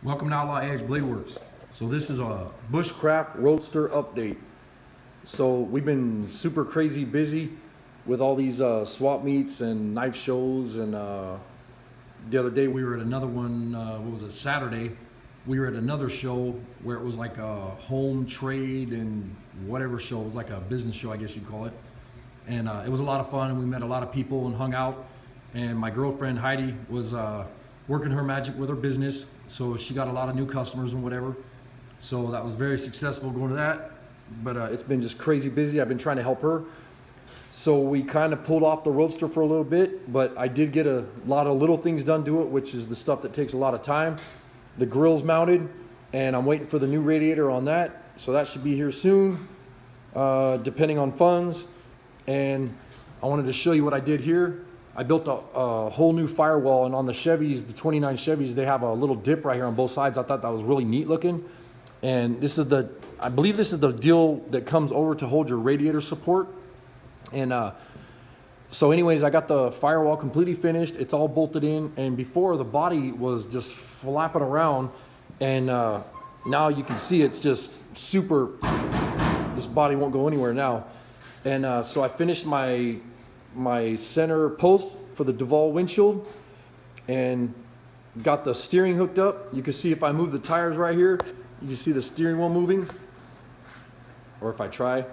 Welcome to Outlaw Edge Blade Works. So this is a Bushcraft roadster update. So we've been super crazy busy with all these swap meets and knife shows, and the other day we were at another one, what was it, Saturday, we were at another show where it was like a home trade and whatever show. It was like a business show, I guess you'd call it. And it was a lot of fun, and we met a lot of people and hung out. And my girlfriend Heidi was working her magic with her business, so she got a lot of new customers and whatever. So that was very successful going to that. But it's been just crazy busy. I've been trying to help her. So we kind of pulled off the roadster for a little bit, but I did get a lot of little things done to it, which is the stuff that takes a lot of time. The grill's mounted, and I'm waiting for the new radiator on that. So that should be here soon, depending on funds. And I wanted to show you what I did here. I built a whole new firewall, and on the Chevys, the 29 Chevys, they have a little dip right here on both sides. I thought that was really neat looking. And this is I believe this is the deal that comes over to hold your radiator support. And so anyways, I got the firewall completely finished. It's all bolted in, and before the body was just flapping around, and now you can see it's just super, this body won't go anywhere now. And so I finished my center post for the Duval windshield and got the steering hooked up. You can see if I move the tires right here, you can see the steering wheel moving, or if I try.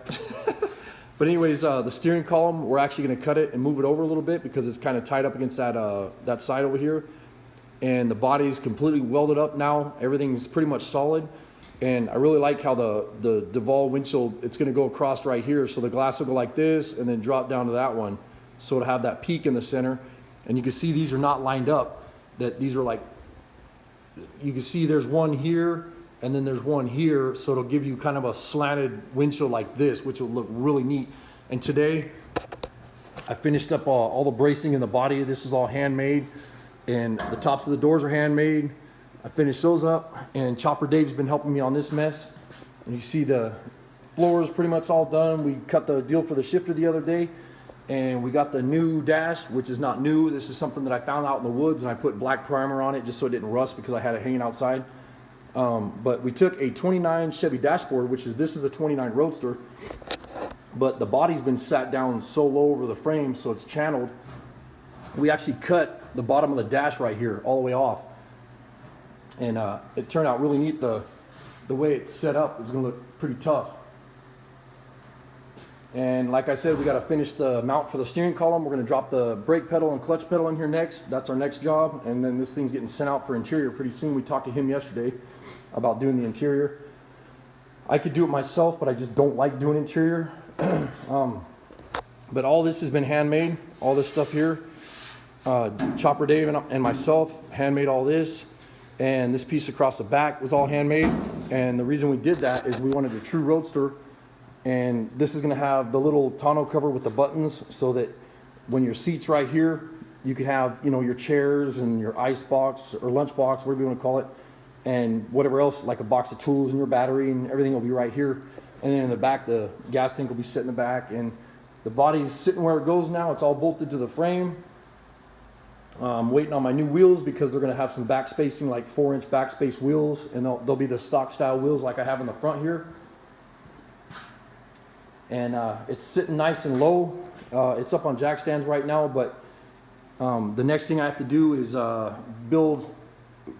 But anyways, the steering column, we're actually going to cut it and move it over a little bit because it's kind of tied up against that side over here. And the body's completely welded up now. Everything's pretty much solid. And I really like how the Duval windshield, it's going to go across right here. So the glass will go like this and then drop down to that one. So it'll have that peak in the center. And you can see these are not lined up. That these are like, you can see there's one here and then there's one here. So it'll give you kind of a slanted windshield like this, which will look really neat. And today I finished up all the bracing in the body. This is all handmade. And the tops of the doors are handmade. I finished those up, and Chopper Dave's been helping me on this mess. And you see the floor is pretty much all done. We cut the deal for the shifter the other day, and we got the new dash, which is not new. This is something that I found out in the woods, and I put black primer on it just so it didn't rust because I had it hanging outside. But we took a 29 Chevy dashboard, this is a 29 Roadster, but the body's been sat down so low over the frame, so it's channeled. We actually cut the bottom of the dash right here all the way off. And it turned out really neat. The way it's set up is going to look pretty tough. And like I said, we got to finish the mount for the steering column. We're going to drop the brake pedal and clutch pedal in here next. That's our next job. And then this thing's getting sent out for interior pretty soon. We talked to him yesterday about doing the interior. I could do it myself, but I just don't like doing interior. But all this has been handmade. All this stuff here. Chopper Dave and myself handmade all this. And this piece across the back was all handmade. And the reason we did that is we wanted a true roadster. And this is going to have the little tonneau cover with the buttons, so that when your seat's right here, you can have, you know, your chairs and your ice box or lunch box, whatever you want to call it, and whatever else, like a box of tools and your battery and everything will be right here. And then in the back, the gas tank will be sitting in the back, and the body's sitting where it goes now. It's all bolted to the frame. I'm waiting on my new wheels because they're going to have some back spacing, like 4-inch backspace wheels, and they'll be the stock style wheels like I have in the front here. And it's sitting nice and low. It's up on jack stands right now, but the next thing I have to do is build,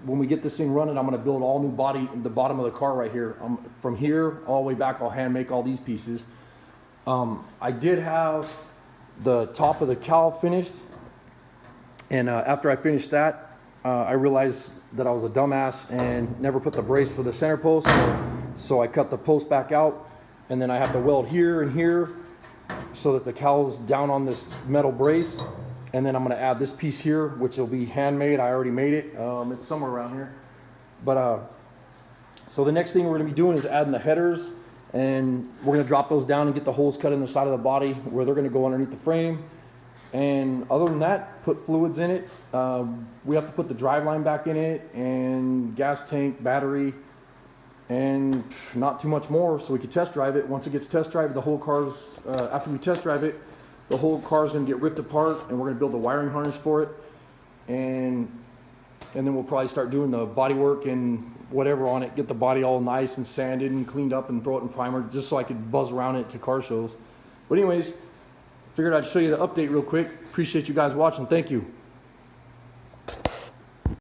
when we get this thing running, I'm going to build all new body in the bottom of the car right here. From here all the way back, I'll hand make all these pieces. I did have the top of the cowl finished. And after I finished that, I realized that I was a dumbass and never put the brace for the center post. So I cut the post back out, and then I have to weld here and here so that the cowl's down on this metal brace. And then I'm going to add this piece here, which will be handmade. I already made it. It's somewhere around here. But so the next thing we're going to be doing is adding the headers, and we're going to drop those down and get the holes cut in the side of the body where they're going to go underneath the frame. And other than that, put fluids in it. We have to put the driveline back in it, and gas tank, battery, and not too much more, so we can test drive it. Once it gets test drive, the whole car's, after we test drive it, the whole car's going to get ripped apart, and we're going to build a wiring harness for it. And and then we'll probably start doing the body work and whatever on it, get the body all nice and sanded and cleaned up and throw it in primer just so I could buzz around it to car shows. But anyways, figured I'd show you the update real quick. Appreciate you guys watching. Thank you.